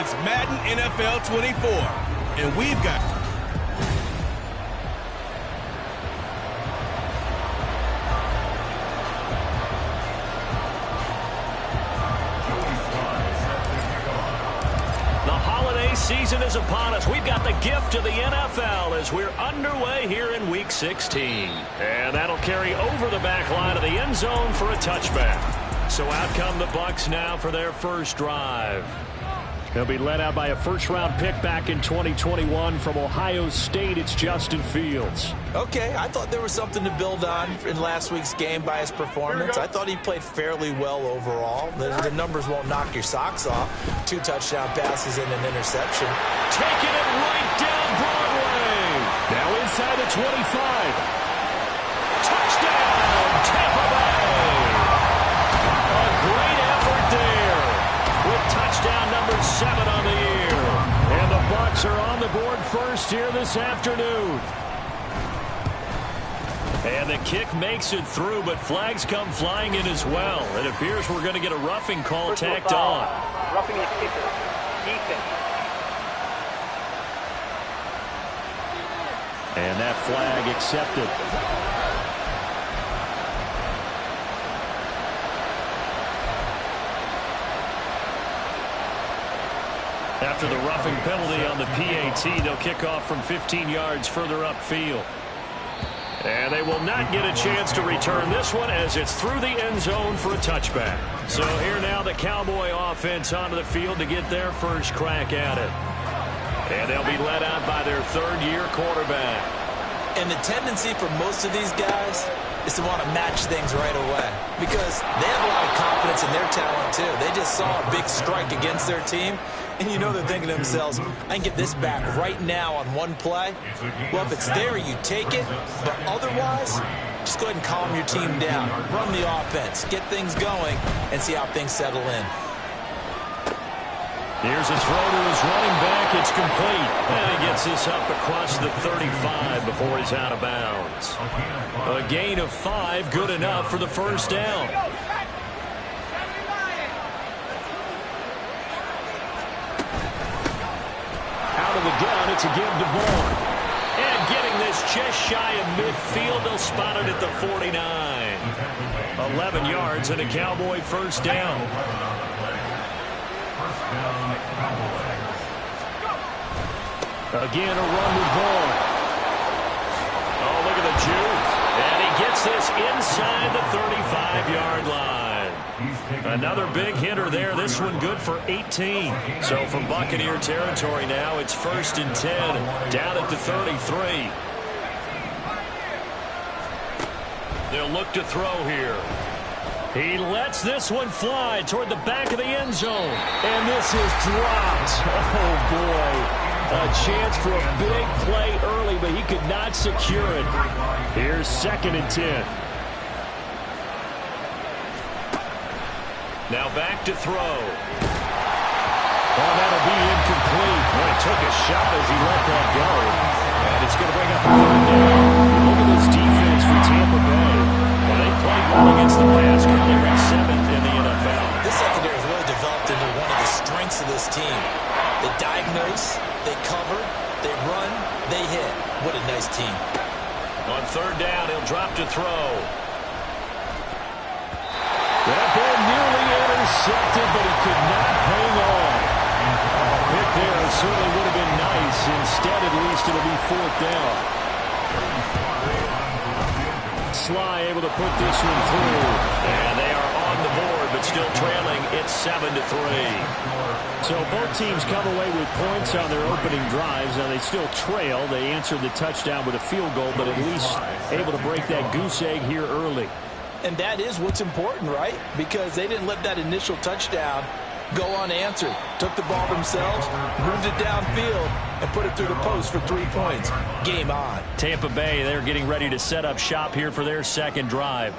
It's Madden NFL 24, and we've got... The holiday season is upon us. We've got the gift of the NFL as we're underway here in Week 16. And that'll carry over the back line of the end zone for a touchback. So out come the Bucs now for their first drive. They'll be led out by a first-round pick back in 2021 from Ohio State. It's Justin Fields. Okay, I thought there was something to build on in last week's game by his performance. I thought he played fairly well overall. The numbers won't knock your socks off. 2 touchdown passes and an interception. Taking it right down Broadway. Now inside the 25. Touchdown, Tampa Bay. A great effort there with touchdown number 7 on the year. And the Bucs are on the board first here this afternoon. And the kick makes it through, but flags come flying in as well. It appears we're going to get a roughing call tacked on. Roughing the kicker. Defense. And that flag accepted. After the roughing penalty on the PAT, they'll kick off from 15 yards further upfield. And they will not get a chance to return this one as it's through the end zone for a touchback. So here now the Cowboy offense onto the field to get their first crack at it. And they'll be led out by their third-year quarterback. And the tendency for most of these guys is to want to match things right away because they have a lot of confidence in their talent too. They just saw a big strike against their team, and you know they're thinking to themselves, I can get this back right now on one play. Well, if it's there, you take it, but otherwise, just go ahead and calm your team down. Run the offense, get things going, and see how things settle in. Here's a throw to his running back. It's complete. And he gets this up across the 35 before he's out of bounds. A gain of 5, good enough for the first down. Out of the gun, it's a give to Vaughn. And getting this just shy of midfield, they'll spot it at the 49. 11 yards and a Cowboy first down. Again, a run with Vaughn. Oh, look at the juke. And he gets this inside the 35-yard line. Another big hitter there. This one good for 18. So from Buccaneer territory now, it's 1st and 10, down at the 33. They'll look to throw here. He lets this one fly toward the back of the end zone. And this is dropped. Oh, boy. A chance for a big play early, but he could not secure it. Here's 2nd and 10. Now back to throw. Oh, that'll be incomplete. Well, he took a shot as he let that go. And it's going to bring up a 3rd down. Look at this defense for Tampa Bay. Well, they played well against the pass, currently ranked 7th in the NFL. This secondary has really developed into one of the strengths of this team. They diagnose, they cover, they run, they hit. What a nice team. On 3rd down, he'll drop to throw. That ball nearly intercepted, but he could not hang on. A pick there certainly would have been nice. Instead, at least, it'll be 4th down. Sly able to put this one through. And they are on the board, but still trailing. It's 7-3. So both teams come away with points on their opening drives. Now they still trail. They answered the touchdown with a field goal, but at least able to break that goose egg here early. And that is what's important, right? Because they didn't let that initial touchdown go unanswered. Took the ball themselves, moved it downfield, and put it through the post for 3 points. Game on. Tampa Bay, they're getting ready to set up shop here for their second drive.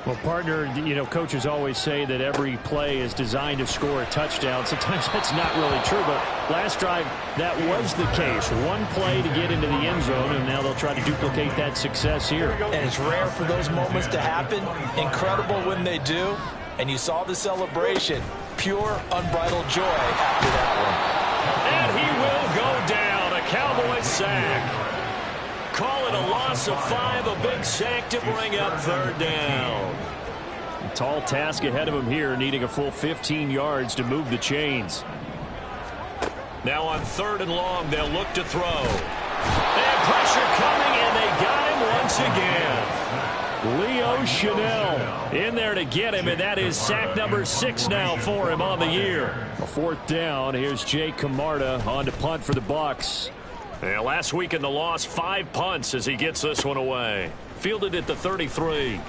Well, partner, you know, coaches always say that every play is designed to score a touchdown. Sometimes that's not really true, but last drive, that was the case. One play to get into the end zone, and now they'll try to duplicate that success here. And it's rare for those moments to happen. Incredible when they do. And you saw the celebration. Pure, unbridled joy after that one. sack. Call it a loss of 5, a big sack to bring up third down. A tall task ahead of him here, needing a full 15 yards to move the chains. Now on 3rd and long, they'll look to throw. They have pressure coming, and they got him once again. Leo Chanel in there to get him, and that is sack number 6 now for him on the year. A 4th down. Here's Jay Camarda on to punt for the Bucs. And last week in the loss, 5 punts as he gets this one away. Fielded at the 33.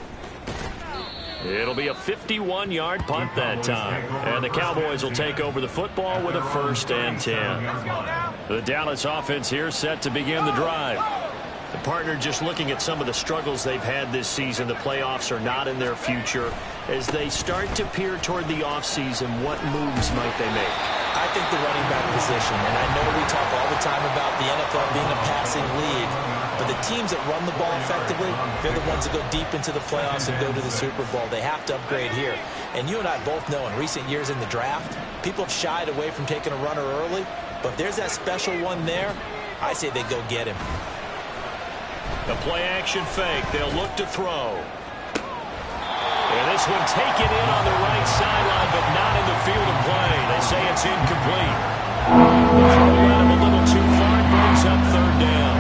It'll be a 51-yard punt that time. And the Cowboys will take over the football with a 1st and 10. The Dallas offense here set to begin the drive. The partner just looking at some of the struggles they've had this season. The playoffs are not in their future. As they start to peer toward the offseason, what moves might they make? I think the running back position, and I know we talk all the time about the NFL being a passing league, but the teams that run the ball effectively, they're the ones that go deep into the playoffs and go to the Super Bowl. They have to upgrade here. And you and I both know in recent years in the draft, people have shied away from taking a runner early, but if there's that special one there, I say they go get him. The play-action fake. They'll look to throw. And this one taken in on the right sideline, but not in the field of play. They say it's incomplete. The throw led him a little too far. Brings up 3rd down.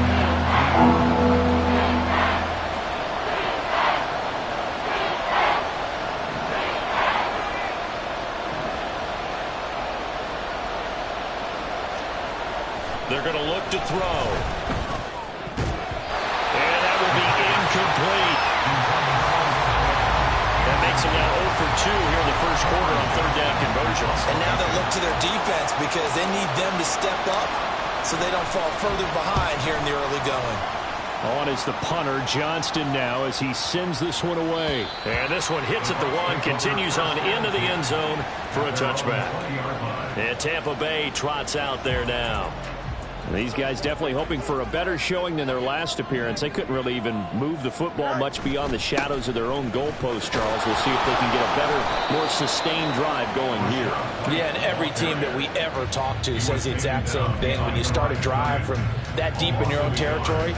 They're going to look to throw. And that will be incomplete. That makes them now 0 for 2 here in the first quarter on 3rd down conversions. And now they'll look to their defense because they need them to step up so they don't fall further behind here in the early going. On is the punter, Johnston now, as he sends this one away. And this one hits at the 1, continues on into the end zone for a touchback. And Tampa Bay trots out there now. These guys definitely hoping for a better showing than their last appearance. They couldn't really even move the football much beyond the shadows of their own goalpost, Charles. We'll see if they can get a better, more sustained drive going here. Yeah, and every team that we ever talk to says the exact same thing. When you start a drive from that deep in your own territory,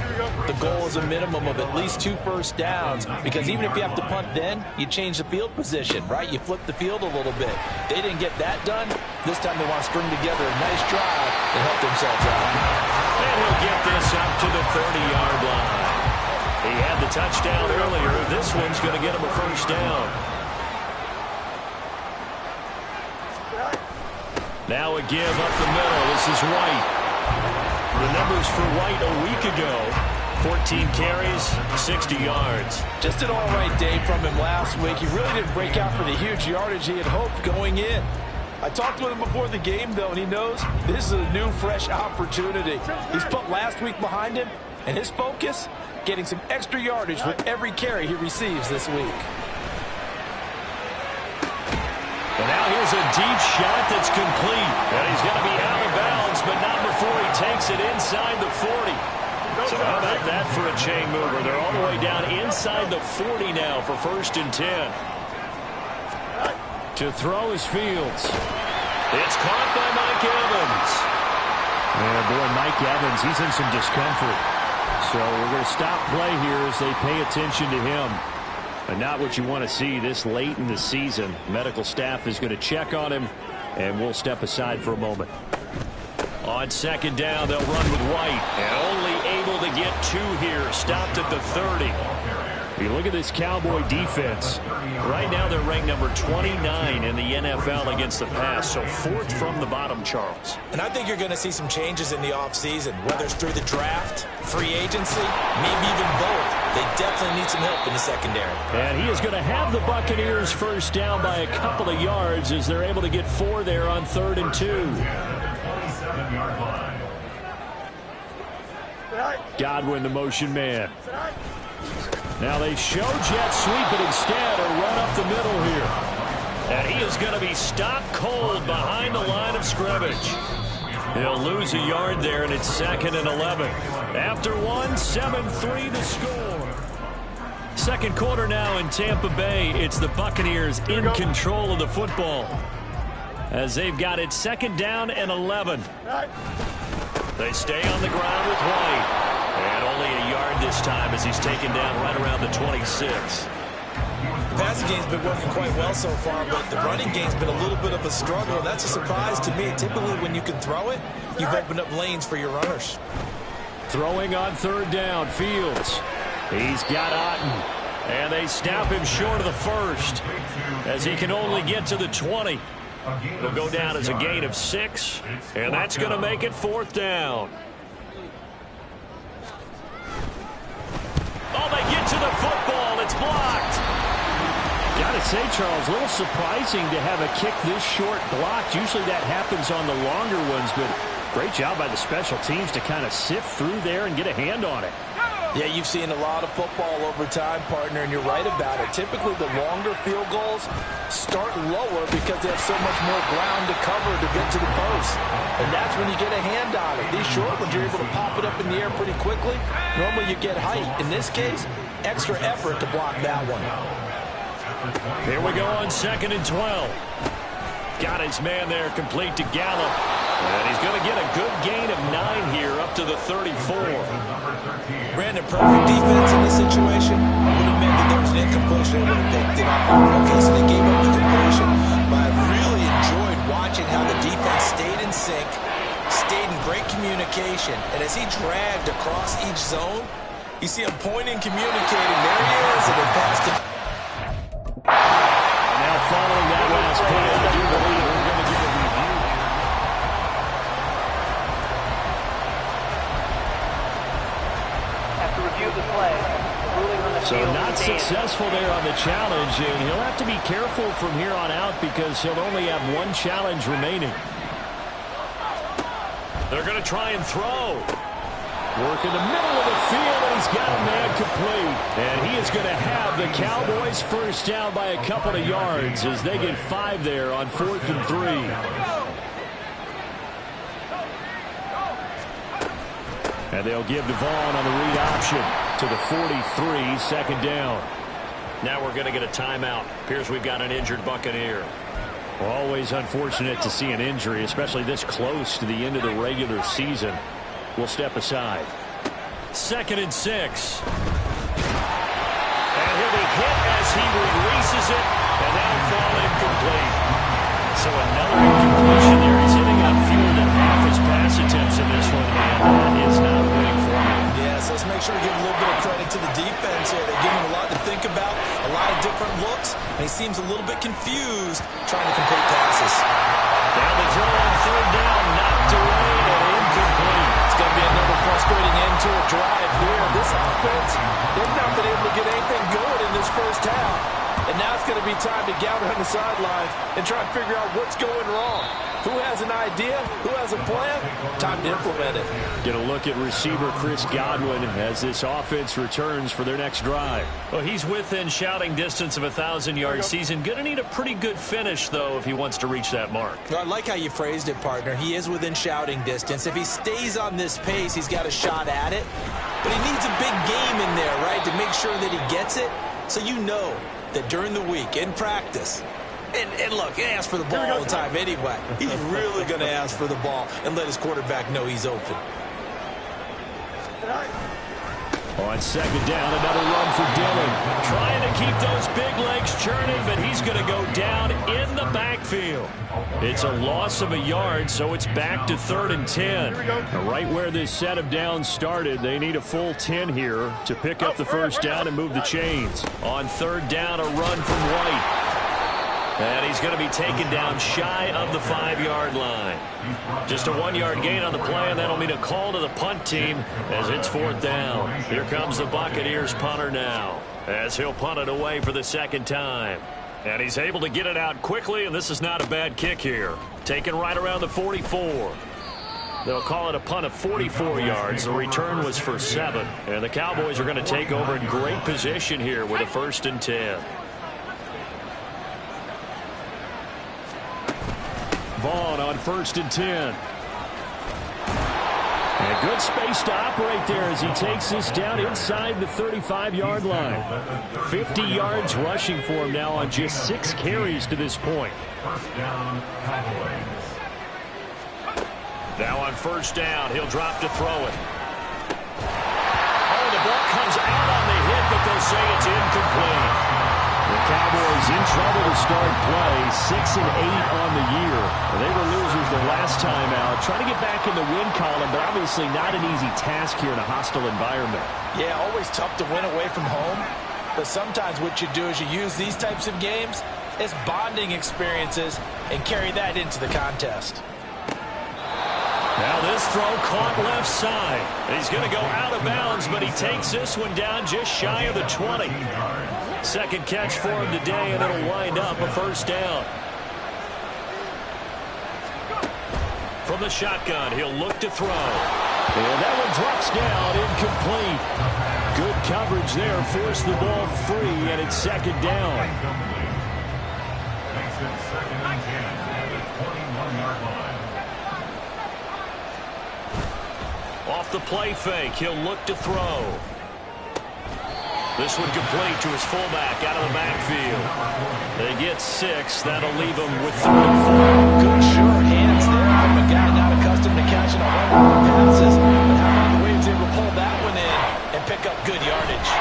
the goal is a minimum of at least 2 first downs, because even if you have to punt then, you change the field position, right? You flip the field a little bit. They didn't get that done. This time they want to string together a nice drive and help themselves out. And he'll get this up to the 30-yard line. He had the touchdown earlier. This one's going to get him a 1st down. Now a give up the middle. This is White. The numbers for White a week ago: 14 carries, 60 yards. Just an all-right day from him last week. He really didn't break out for the huge yardage he had hoped going in. I talked with him before the game, though, and he knows this is a new, fresh opportunity. He's put last week behind him, and his focus, getting some extra yardage with every carry he receives this week. And now here's a deep shot that's complete. And he's going to be out of bounds, but not before he takes it inside the 40. So how about that for a chain mover? They're all the way down inside the 40 now for 1st and 10. To throw is Fields. It's caught by Mike Evans. Yeah, boy, Mike Evans, he's in some discomfort. So we're going to stop play here as they pay attention to him. And not what you want to see this late in the season. Medical staff is going to check on him, and we'll step aside for a moment. On 2nd down, they'll run with White. And only able to get 2 here. Stopped at the 30. You look at this Cowboy defense. Right now they're ranked number 29 in the NFL against the pass, so 4th from the bottom, Charles. And I think you're going to see some changes in the offseason, whether it's through the draft, free agency, maybe even both. They definitely need some help in the secondary. And he is going to have the Buccaneers 1st down by a couple of yards as they're able to get 4 there on 3rd and 2. Godwin, the motion man. Now they show jet sweep, but instead a run up the middle here. And he is going to be stopped cold behind the line of scrimmage. He'll lose a yard there, and it's 2nd and 11. After 1, 7-3 the score. 2nd quarter now in Tampa Bay. It's the Buccaneers in control of the football as they've got it 2nd down and 11. They stay on the ground with White. And only a yard this time as he's taken down right around the 26. The passing game's been working quite well so far, but the running game's been a little bit of a struggle, and that's a surprise to me. Typically, when you can throw it, you've opened up lanes for your runners. Throwing on third down, Fields. He's got Otten. And they snap him short of the first as he can only get to the 20. It'll go down as a gain of 6, and that's going to make it 4th down. Oh, they get to the football. It's blocked. Gotta say, Charles, a little surprising to have a kick this short blocked. Usually that happens on the longer ones, but great job by the special teams to kind of sift through there and get a hand on it. Yeah, you've seen a lot of football over time, partner, and you're right about it. Typically, the longer field goals start lower because they have so much more ground to cover to get to the post. And that's when you get a hand on it. These short ones, you're able to pop it up in the air pretty quickly. Normally, you get height. In this case, extra effort to block that one. Here we go on 2nd and 12. Got his man there, complete to Gallup. And he's going to get a good gain of 9 here up to the 34. Brandon, perfect defense in this situation. Would have meant that there was an incompletion. They would have picked it up. Okay, so they gave up the completion. But I really enjoyed watching how the defense stayed in sync, stayed in great communication. And as he dragged across each zone, you see him pointing, communicating. There he is, and they passed it. Now following that last play, I do believe we're going to get a review. After review of the play, ruling on the So field not stands. successful there on the challenge, and he'll have to be careful from here on out because he'll only have 1 challenge remaining. They're going to try and throw. Work in the middle of the field, and he's got a man complete. And he is going to have the Cowboys first down by a couple of yards as they get 5 there on 4th and 3. And they'll give Devon on the read option to the 43, 2nd down. Now we're going to get a timeout. Appears we've got an injured Buccaneer. Always unfortunate to see an injury, especially this close to the end of the regular season. We'll step aside. 2nd and 6. And he'll be hit as he releases it, and that'll fall incomplete. So another incompletion there. He's hitting on fewer than half his pass attempts in this one, and that is not a winning formula. Yeah, so let's make sure we give a little bit of credit to the defense here. They give him a lot to think about, a lot of different looks, and he seems a little bit confused trying to complete passes. Now the throw on 3rd down, knocked away and incomplete. It's going to be another frustrating end to a drive here. This offense, they've not been able to get anything going in this first half. And now it's going to be time to gather on the sidelines and try and figure out what's going wrong. Who has an idea? Who has a plan? Time to implement it. Get a look at receiver Chris Godwin as this offense returns for their next drive. Well, he's within shouting distance of a 1,000-yard season. Going to need a pretty good finish, though, if he wants to reach that mark. I like how you phrased it, partner. He is within shouting distance. If he stays on this pace, he's got a shot at it. But he needs a big game in there, right, to make sure that he gets it. So you know that during the week, in practice, and look, he asks for the ball all the time anyway. He's really going to ask for the ball and let his quarterback know he's open. On 2nd down, another run for Dillon. Trying to keep those big legs churning, but he's going to go down in the backfield. It's a loss of a yard, so it's back to 3rd and 10. Right where this set of downs started, they need a full 10 here to pick up the first down and move the chains. On 3rd down, a run from White. And he's going to be taken down shy of the 5-yard line. Just a 1-yard gain on the play, and that'll mean a call to the punt team as it's 4th down. Here comes the Buccaneers punter now as he'll punt it away for the 2nd time. And he's able to get it out quickly, and this is not a bad kick here. Taken right around the 44. They'll call it a punt of 44 yards. The return was for 7. And the Cowboys are going to take over in great position here with a 1st and 10. Vaughn on 1st and 10. And good space to operate there as he takes this down inside the 35-yard line. 50 yards rushing for him now on just 6 carries to this point. Now on first down, he'll drop to throw it. Oh, the ball comes out on the hit, but they'll say it's incomplete. The Cowboys in trouble to start play, 6-8 on the year. They were losers the last time out. Trying to get back in the win column, but obviously not an easy task here in a hostile environment. Yeah, always tough to win away from home. But sometimes what you do is you use these types of games as bonding experiences and carry that into the contest. Now this throw caught left side. He's going to go out of bounds, but he takes this one down just shy of the 20. Second catch for him today, and it'll wind up a first down. From the shotgun, he'll look to throw. And that one drops down, incomplete. Good coverage there, forced the ball free, and it's second down. Makes it second and 10 at the 21-yard line. Off the play fake, he'll look to throw. This one complete to his fullback out of the backfield. They get 6. That'll leave them with 3 and 4. Good sure hands there from a guy not accustomed to catching 100 passes. But how about the way he's able to pull that one in and pick up good yardage?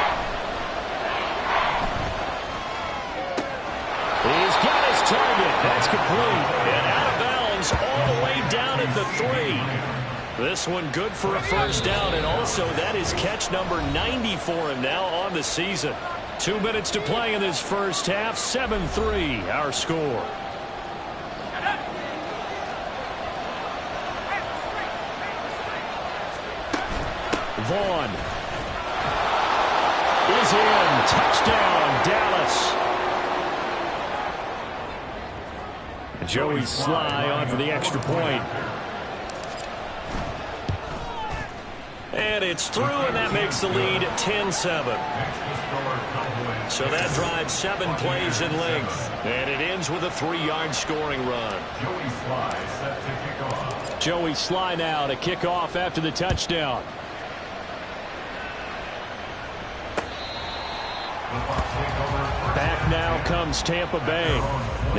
He's got his target. That's complete. And out of bounds all the way down at the 3. This one good for a first down, and also that is catch number 90 for him now on the season. 2 minutes to play in this first half. 7-3 our score. Vaughn is in. Touchdown, Dallas. Joey Sly on for the extra point. And it's through, and that makes the lead 10-7. So that drives 7 plays in length. And it ends with a 3-yard scoring run. Joey Sly set to kick off. Joey Sly now to kick off after the touchdown. Back now comes Tampa Bay.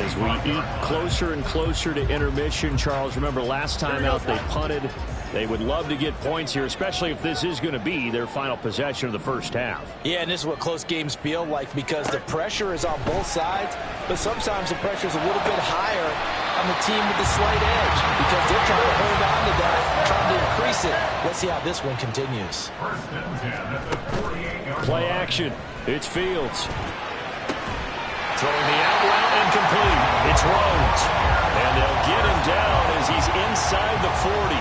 As we eat closer and closer to intermission, Charles, remember last time out they punted. They would love to get points here, especially if this is going to be their final possession of the first half. Yeah, and this is what close games feel like because the pressure is on both sides, but sometimes the pressure is a little bit higher on the team with the slight edge because they're trying to hold on to that, trying to increase it. Let's see how this one continues. First and 10 at the 48-yard Play line. action. It's Fields. Throwing the out route incomplete. It's Rhodes. And they'll get him down as he's inside the 40.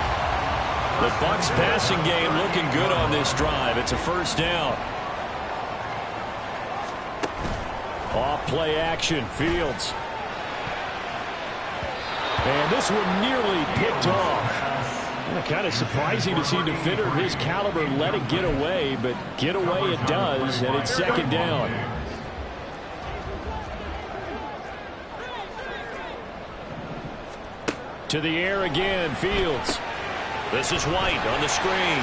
The Bucs passing game looking good on this drive. It's a first down. Off play action. Fields. And this one nearly picked off. Kind of surprising to see a defender of his caliber let it get away, but get away it does, and it's second down. To the air again, Fields. This is White on the screen.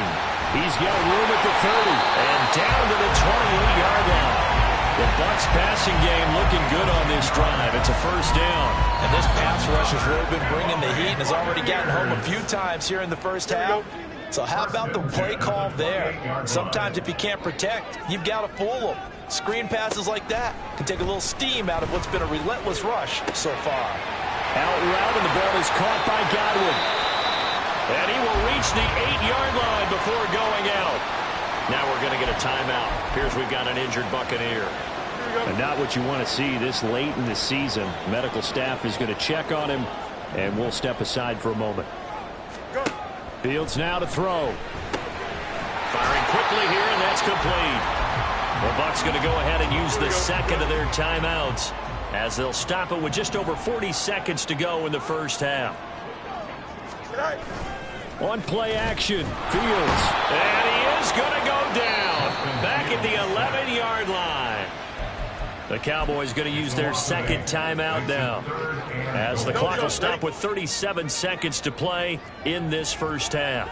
He's got room at the 30. And down to the 28-yard line. The Bucs passing game looking good on this drive. It's a first down. And this pass rush has really been bringing the heat and has already gotten home a few times here in the first half. So how about the play call there? Sometimes if you can't protect, you've got to fool them. Screen passes like that can take a little steam out of what's been a relentless rush so far. Out route, and the ball is caught by Godwin. And he will reach the 8-yard line before going out. Now we're going to get a timeout. Here's we've got an injured Buccaneer. And not what you want to see this late in the season. Medical staff is going to check on him, and we'll step aside for a moment. Fields now to throw. Firing quickly here, and that's complete. The Bucs going to go ahead and use the second of their timeouts as they'll stop it with just over 40 seconds to go in the first half. On play action, Fields. And he is going to go down back at the 11-yard line. The Cowboys going to use their second timeout now as the clock will stop with 37 seconds to play in this first half.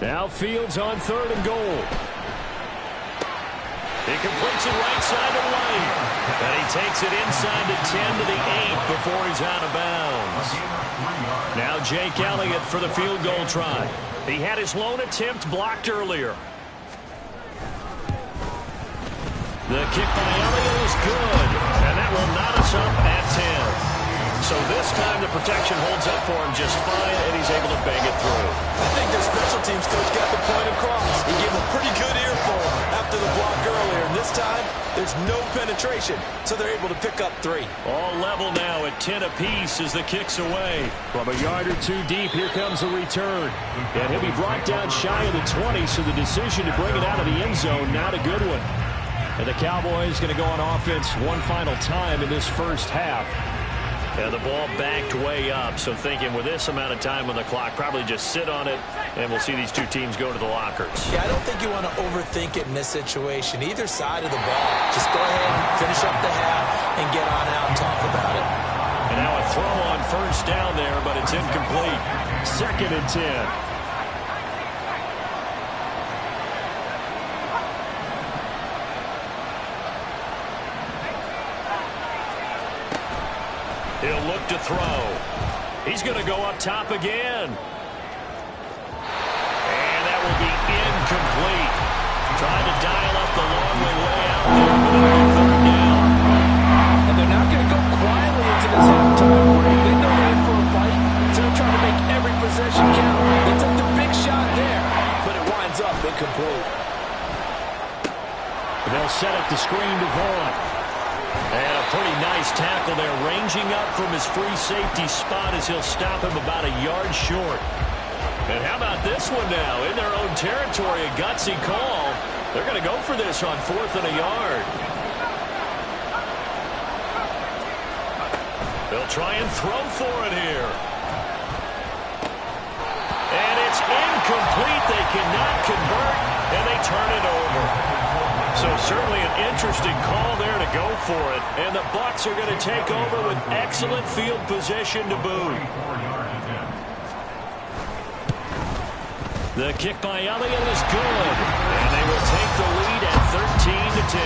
Now Fields on 3rd and goal. He completes it right side of the lane. And he takes it inside the 10 to the 8 before he's out of bounds. Now Jake Elliott for the field goal try. He had his lone attempt blocked earlier. The kick by Elliott is good. And that will knot us up at 10. So this time the protection holds up for him just fine, and he's able to bang it through. I think their special teams coach got the point across. He gave him a pretty good earful after the block earlier. And this time, there's no penetration, so they're able to pick up 3. All level now at 10 apiece as the kick's away. From a yard or two deep, here comes the return. And he'll be brought down shy of the 20, so the decision to bring it out of the end zone, not a good one. And the Cowboys going to go on offense one final time in this first half. And the ball backed way up, so thinking with this amount of time on the clock, probably just sit on it, and we'll see these two teams go to the lockers. Yeah, I don't think you want to overthink it in this situation. Either side of the ball. Just go ahead and finish up the half and get on out and talk about it. And now a throw on first down there, but it's incomplete. 2nd and 10. He'll look to throw. He's going to go up top again. And that will be incomplete. Trying to dial up the long way out there, but it'll be 3rd down. And they're not going to go quietly into this halftime break. They know they're in for a fight, so they're trying to make every possession count. They took the big shot there, but it winds up incomplete. They'll set up the screen to Vaughn. And a pretty nice tackle there, ranging up from his free safety spot as he'll stop him about a yard short. And how about this one now? In their own territory, a gutsy call. They're going to go for this on 4th and a yard. They'll try and throw for it here. And it's incomplete. They cannot convert, and they turn it over. So certainly an interesting call there to go for it. And the Bucs are going to take over with excellent field position to boot. The kick by Elliott is good. And they will take the lead at 13 to 10.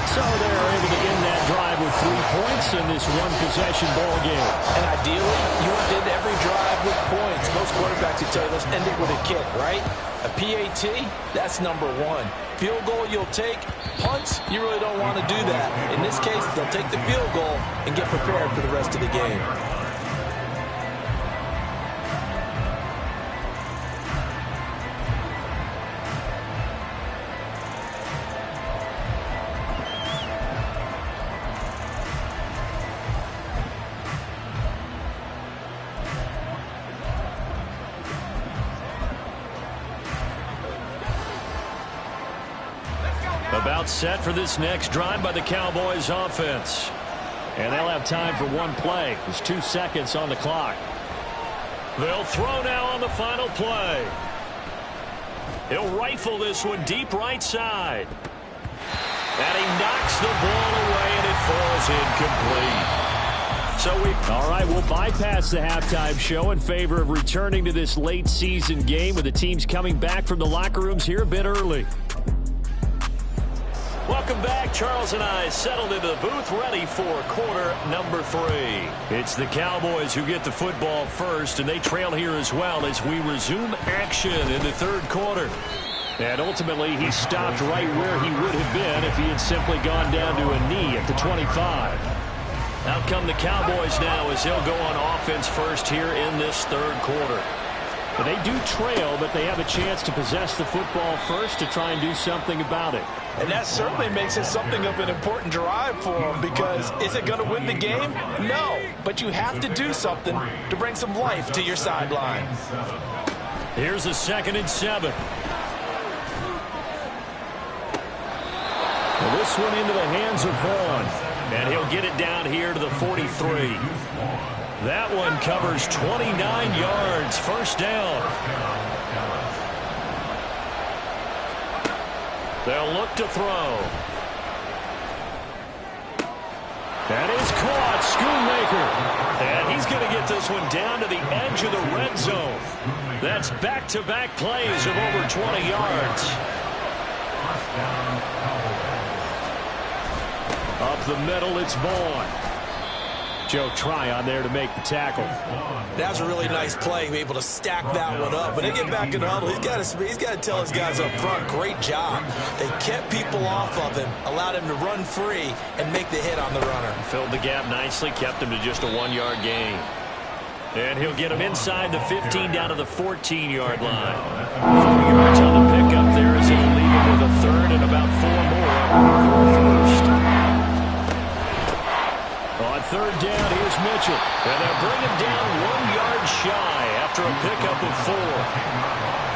So they're able to end that drive with 3 points in this one-possession ball game. And ideally, you want to end every drive with points. Most quarterbacks would tell you, let's end it with a kick, right? A PAT, that's number 1. Field goal you'll take. Punts, you really don't want to do that. In this case, they'll take the field goal and get prepared for the rest of the game. About set for this next drive by the Cowboys offense. And they'll have time for one play. There's 2 seconds on the clock. They'll throw now on the final play. He'll rifle this one deep right side. And he knocks the ball away, and it falls incomplete. All right, we'll bypass the halftime show in favor of returning to this late season game with the teams coming back from the locker rooms here a bit early. Welcome back. Charles and I settled into the booth, ready for quarter number 3. It's the Cowboys who get the football first, and they trail here as well as we resume action in the 3rd quarter. And ultimately, he stopped right where he would have been if he had simply gone down to a knee at the 25. Out come the Cowboys now as they'll go on offense first here in this 3rd quarter. But they do trail, but they have a chance to possess the football first to try and do something about it. And that certainly makes it something of an important drive for them, because is it going to win the game? No, but you have to do something to bring some life to your sideline. Here's a 2nd and 7. Well, this one into the hands of Vaughn. And he'll get it down here to the 43. That one covers 29 yards. First down. They'll look to throw. That is caught. Schoonmaker. And he's going to get this one down to the edge of the red zone. That's back-to-back plays of over 20 yards. First down, Cowboys. Up the middle, it's Vaughn. Joe Tryon there to make the tackle. That was a really nice play, able to stack that one up. When they get back in the huddle, he's got to tell his guys up front, great job. They kept people off of him, allowed him to run free and make the hit on the runner. Filled the gap nicely, kept him to just a 1-yard gain. And he'll get him inside the 15 down to the 14-yard line. 4 yards on the pickup there as he'll leave him with a third and about 4 more for first. On third down, here's Mitchell. And they'll bring him down 1 yard shy after a pickup of 4.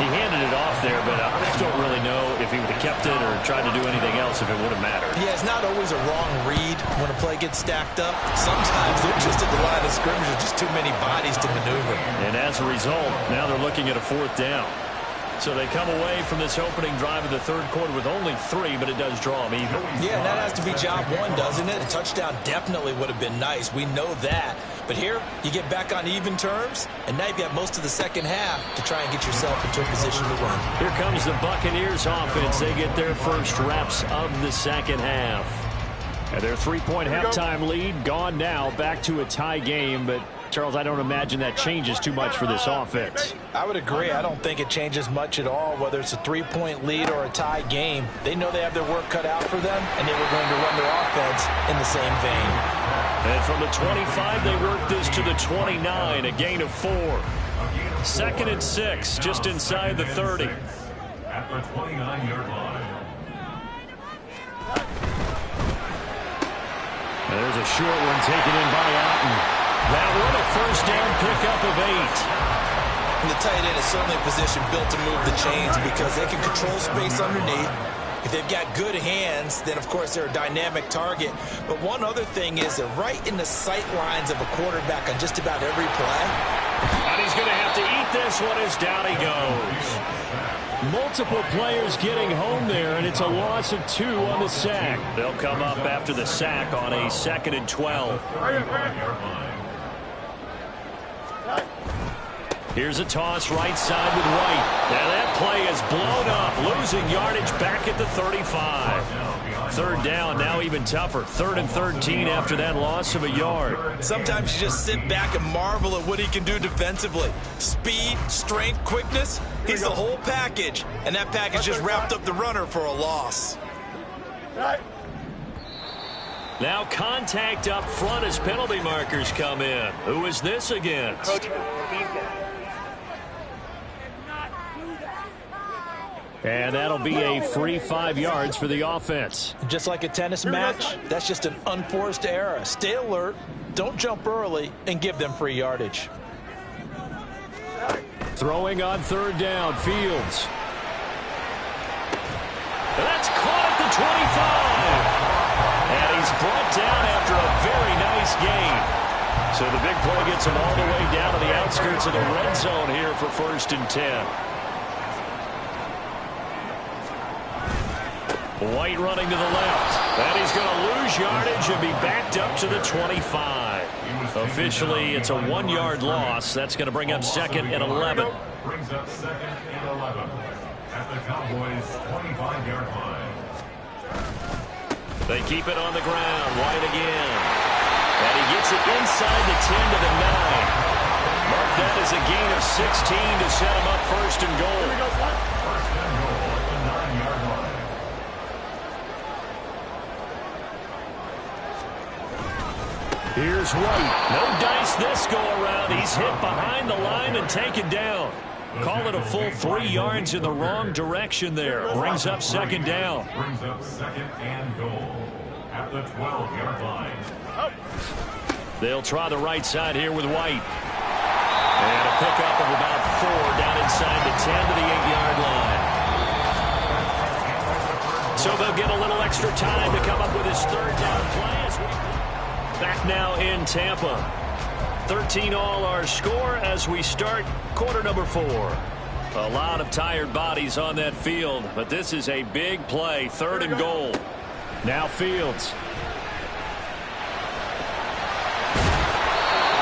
He handed it off there, but I don't really know if he would have kept it or tried to do anything else if it would have mattered. Yeah, it's not always a wrong read when a play gets stacked up. Sometimes they're just at the line of scrimmage with just too many bodies to maneuver. And as a result, now they're looking at a 4th down. So they come away from this opening drive of the third quarter with only 3, but it does draw them even. Yeah, and that has to be job 1, doesn't it? A touchdown definitely would have been nice. We know that. But here, you get back on even terms, and now you've got most of the second half to try and get yourself into a position to win. Here comes the Buccaneers offense. They get their first reps of the second half. And their 3-point halftime lead gone now, back to a tie game, but Charles, I don't imagine that changes too much for this offense. I would agree. I don't think it changes much at all, whether it's a 3-point lead or a tie game. They know they have their work cut out for them, and they were going to run their offense in the same vein. And from the 25, they work this to the 29, a gain of 4. 2nd and 6, just inside the 30. At the 29-yard line. And there's a short one taken in by Alton. That one a first down pickup of 8. And the tight end is certainly a position built to move the chains because they can control space underneath. If they've got good hands, then of course they're a dynamic target. But one other thing is they're right in the sight lines of a quarterback on just about every play. And he's going to have to eat this one as down he goes. Multiple players getting home there, and it's a loss of 2 on the sack. They'll come up after the sack on a 2nd and 12. Here's a toss right side with White. Now that play is blown up, losing yardage back at the 35. 3rd down, now even tougher. 3rd and 13 after that loss of a yard. Sometimes you just sit back and marvel at what he can do defensively. Speed, strength, quickness, he's the whole package. And that package just wrapped up the runner for a loss. Now contact up front as penalty markers come in. Who is this against? And that'll be a free 5 yards for the offense. Just like a tennis match, that's just an unforced error. Stay alert, don't jump early, and give them free yardage. Throwing on 3rd down, Fields. That's caught at the 25. And he's brought down after a very nice gain. So the big play gets him all the way down to the outskirts of the red zone here for 1st and 10. White running to the left. And he's going to lose yardage and be backed up to the 25. Officially, it's a 1-yard loss. That's going to bring up 2nd and 11. Brings up 2nd and 11 at the Cowboys' 25-yard line. They keep it on the ground. White again. And he gets it inside the 10 to the 9. Mark that as a gain of 16 to set him up 1st and goal. 1st and goal at the 9-yard line. Here's White. No dice this go-around. He's hit behind the line and taken down. Call it a full 3 yards in the wrong direction there. Brings up 2nd down. Brings up 2nd and goal at the 12-yard line. They'll try the right side here with White. And a pickup of about 4 down inside the 10 to the 8-yard line. So they'll get a little extra time to come up with his 3rd down play. Back now in Tampa. 13 all our score as we start quarter number 4. A lot of tired bodies on that field, but this is a big play. 3rd and goal. Now Fields.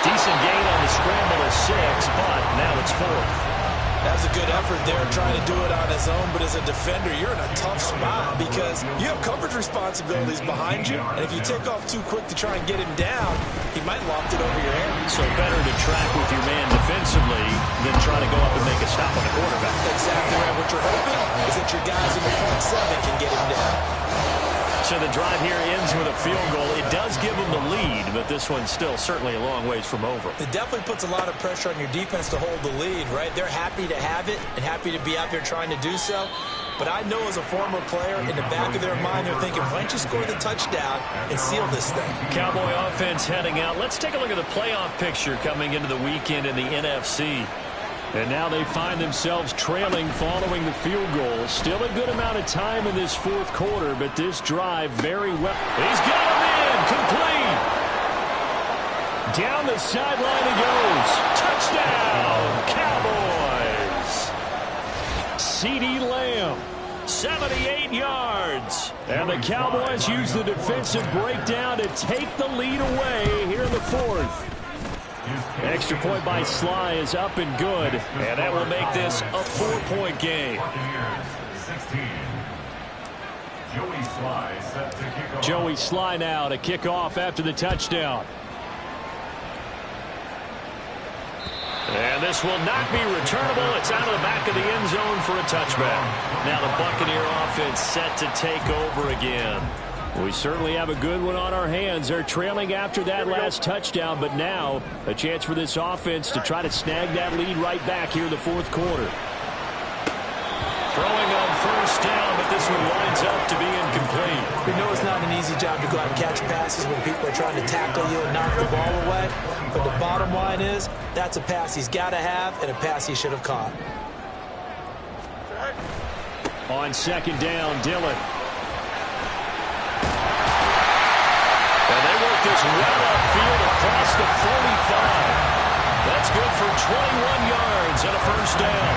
Decent gain on the scramble of 6, but now it's 4th. That was a good effort there, trying to do it on his own, but as a defender, you're in a tough spot because you have coverage responsibilities behind you, and if you take off too quick to try and get him down, he might loft it over your head. So better to track with your man defensively than try to go up and make a stop on the quarterback. Exactly right. What you're hoping is that your guys in the front seven can get him down. So the drive here ends with a field goal. It does give them the lead, but this one's still certainly a long ways from over. It definitely puts a lot of pressure on your defense to hold the lead, right? They're happy to have it and happy to be out there trying to do so. But I know as a former player, in the back of their mind, they're thinking, why don't you score the touchdown and seal this thing? Cowboy offense heading out. Let's take a look at the playoff picture coming into the weekend in the NFC. And now they find themselves trailing following the field goal. Still a good amount of time in this fourth quarter, but this drive very well. He's got him in. Complete. Down the sideline he goes. Touchdown, Cowboys. CeeDee Lamb, 78 yards. And the Cowboys use the defensive breakdown to take the lead away here in the fourth. Extra point by Sly is up and good, and that will make this a 4-point game. Buccaneers 16. Joey Sly set to kick off. Joey Sly now to kick off after the touchdown. And this will not be returnable. It's out of the back of the end zone for a touchback. Now the Buccaneer offense set to take over again. We certainly have a good one on our hands. They're trailing after that last touchdown, but now a chance for this offense to try to snag that lead right back here in the fourth quarter. Throwing on first down, but this one winds up to be incomplete. We know it's not an easy job to go out and catch passes when people are trying to tackle you and knock the ball away. But the bottom line is, that's a pass he's got to have and a pass he should have caught. On second down, Dillon. And they work this well upfield across the 45. That's good for 21 yards and a first down.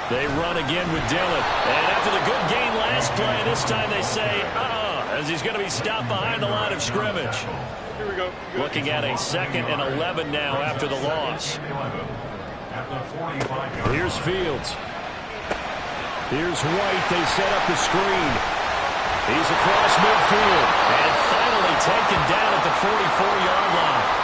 They run again with Dillon. And after the good gain last play, this time they say, as he's going to be stopped behind the line of scrimmage. Here we go. Looking at a 2nd and 11 now after the loss. Here's Fields. Here's White. They set up the screen. He's across midfield. And finally taken down at the 44-yard line.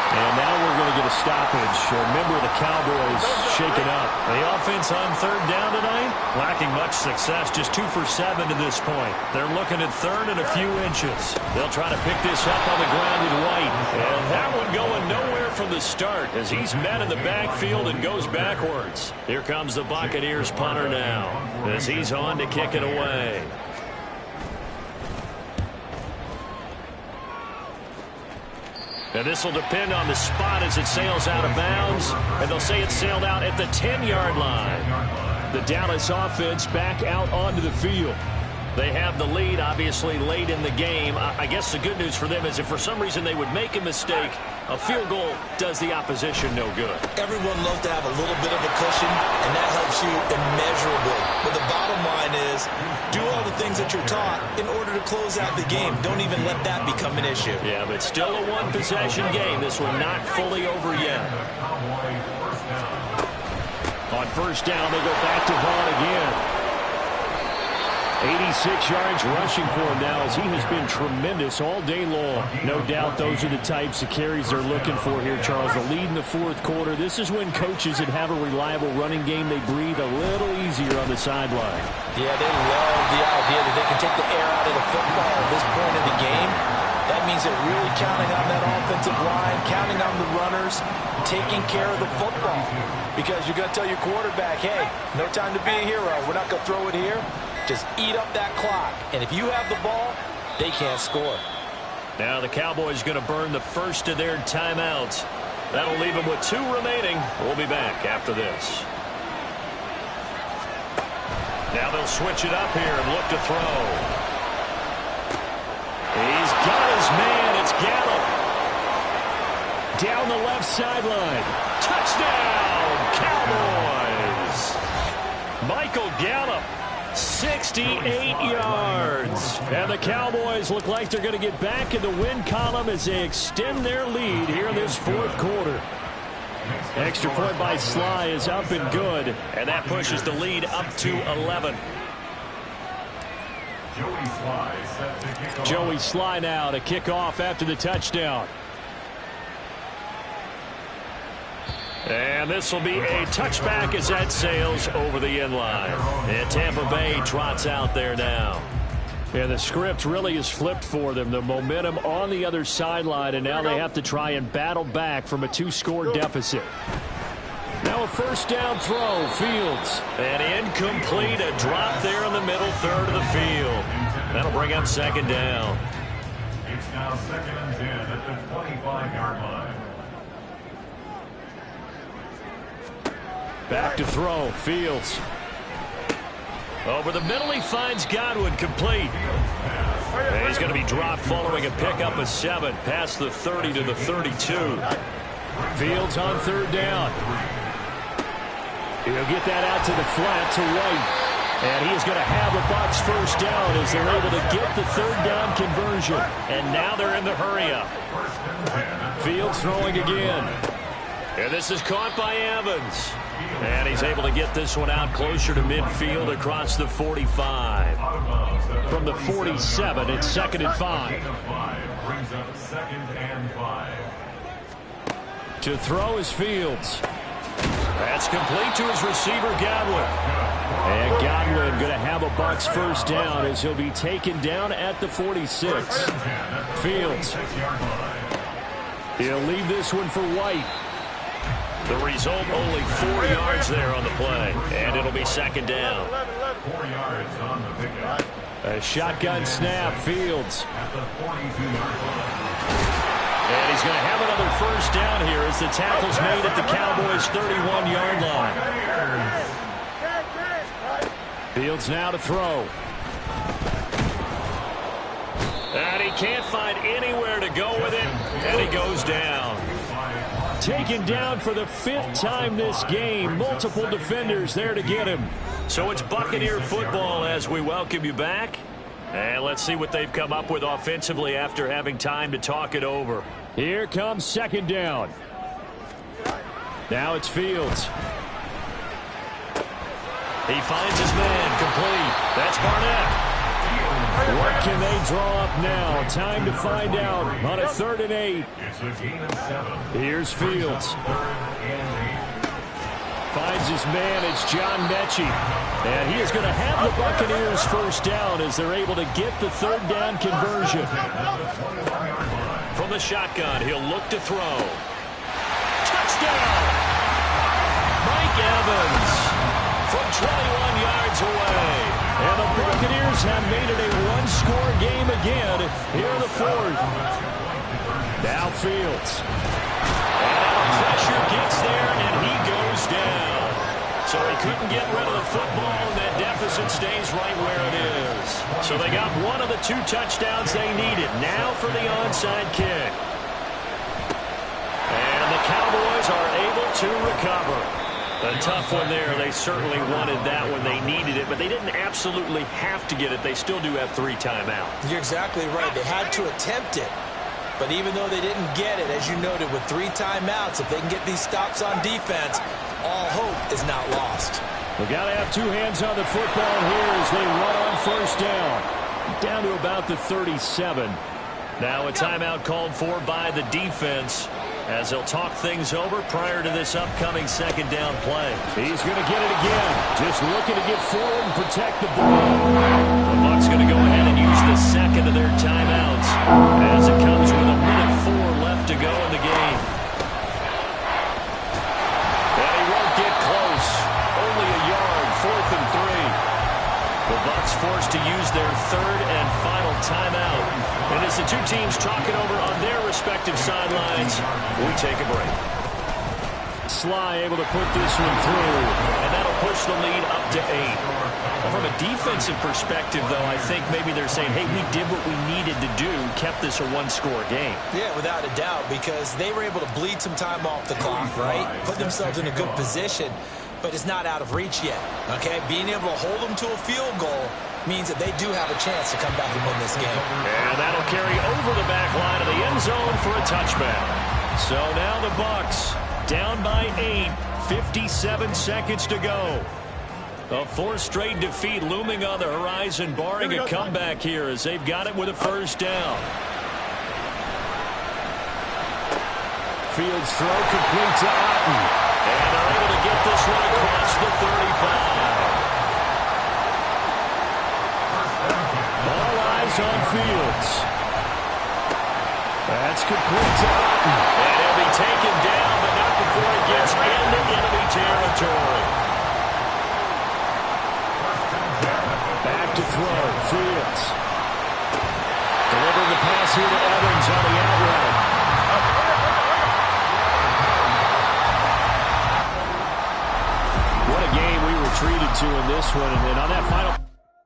And now we're going to get a stoppage. A member of the Cowboys shaken up. The offense on third down tonight, lacking much success, just 2 for 7 to this point. They're looking at third and a few inches. They'll try to pick this up on the ground with White. And that one going nowhere from the start as he's met in the backfield and goes backwards. Here comes the Buccaneers punter now as he's on to kick it away. And this will depend on the spot as it sails out of bounds. And they'll say it sailed out at the 10-yard line. The Dallas offense back out onto the field. They have the lead, obviously, late in the game. I guess the good news for them is if for some reason they would make a mistake, a field goal does the opposition no good. Everyone loves to have a little bit of a cushion, and that helps you immeasurably. But the bottom line is, do all the things that you're taught in order to close out the game. Don't even let that become an issue. Yeah, but still a one-possession game. This one not fully over yet. On first down, they go back to Vaughn again. 86 yards rushing for him now as he has been tremendous all day long. No doubt those are the types of carries they're looking for here, Charles. The lead in the fourth quarter. This is when coaches that have a reliable running game, they breathe a little easier on the sideline. Yeah, they love the idea that they can take the air out of the football at this point in the game. That means they're really counting on that offensive line, counting on the runners, taking care of the football. Because you're going to tell your quarterback, hey, no time to be a hero. We're not going to throw it here. Just eat up that clock. And if you have the ball, they can't score. Now the Cowboys going to burn the first of their timeouts. That'll leave them with 2 remaining. We'll be back after this. Now they'll switch it up here and look to throw. He's got his man. It's Gallup. Down the left sideline. Touchdown, Cowboys. Michael Gallup, 68 yards. And the Cowboys look like they're going to get back in the win column as they extend their lead here in this fourth quarter. Extra point by Sly is up and good, and that pushes the lead up to 11. Joey Sly now to kick off after the touchdown. And this will be a touchback as that sails over the end line. And Tampa Bay trots out there now. And the script really is flipped for them. The momentum on the other sideline, and now they have to try and battle back from a 2-score deficit. Now a first down throw, Fields. And incomplete, a drop there in the middle third of the field. That'll bring up second down. It's now 2nd and 10 at the 25-yard line. Back to throw, Fields. Over the middle, he finds Godwin, complete. And he's going to be dropped following a pickup of 7 past the 30 to the 32. Fields on third down. He'll get that out to the flat to White. And he's going to have the Bucs first down as they're able to get the third down conversion. And now they're in the hurry-up. Fields throwing again. And this is caught by Evans. And he's able to get this one out closer to midfield across the 45. From the 47, it's 2nd and 5. Brings up 2nd and 5. To throw is Fields. That's complete to his receiver, Godwin. And Godwin going to have a Bucs first down as he'll be taken down at the 46. Fields. He'll leave this one for White. The result, only 4 yards there on the play. And it'll be second down. 4 yards on the pickup. A shotgun snap, Fields. At the 42-yard line. And he's going to have another first down here as the tackle's made at the Cowboys' 31-yard line. Fields now to throw. And he can't find anywhere to go with it, and he goes down. Taken down for the 5th time this game. Multiple defenders there to get him. So it's Buccaneer football as we welcome you back. And let's see what they've come up with offensively after having time to talk it over. Here comes second down. Now it's Fields. He finds his man, complete. That's Barnett. What can they draw up now? Time to find out on a 3rd and 8. It's a gain of 7. Here's Fields. 3rd and 8. Finds his man, it's John Mechie. And he is going to have the Buccaneers first down as they're able to get the third down conversion. From the shotgun, he'll look to throw. Touchdown! Mike Evans from 21 yards away. And the Buccaneers have made it a one-score game again here in the fourth. Now Fields. And now pressure gets there, and he goes down. So he couldn't get rid of the football, and that deficit stays right where it is. So they got one of the 2 touchdowns they needed. Now for the onside kick. And the Cowboys are able to recover. A tough one there. They certainly wanted that when they needed it, but they didn't absolutely have to get it. They still do have 3 timeouts. You're exactly right. They had to attempt it. But even though they didn't get it, as you noted, with 3 timeouts, if they can get these stops on defense, all hope is not lost. We've got to have 2 hands on the football here as they run on first down. Down to about the 37. Now a timeout called for by the defense as they'll talk things over prior to this upcoming second down play. He's going to get it again. Just looking to get forward and protect the ball. The Bucs going to go ahead and use the second of their timeouts as it comes with 1:04 left to go in the game. And he won't get close. Only a yard, 4th and 3. The Bucs forced to use their 3rd and final timeout. And as the 2 teams talk it over on their respective sidelines, we take a break. Sly able to put this one through, and that'll push the lead up to 8. From a defensive perspective, though, I think maybe they're saying, hey, we did what we needed to do, kept this a 1-score game. Yeah, without a doubt, because they were able to bleed some time off the clock, right? Put themselves in a good position. but it's not out of reach yet, okay? Being able to hold them to a field goal means that they do have a chance to come back and win this game. And that'll carry over the back line of the end zone for a touchback. So now the Bucs down by 8, 57 seconds to go. A fourth straight defeat looming on the horizon, barring a comeback here as they've got it with a first down. Fields throw complete to Otten. And they're able to get this one across the 35. All eyes on Fields. That's complete to Otten. And he'll be taken down, but not before he gets into enemy territory. Back to throw. Fields. Delivering the pass here to Evans on the out route. What a game we were treated to in this one. And on that final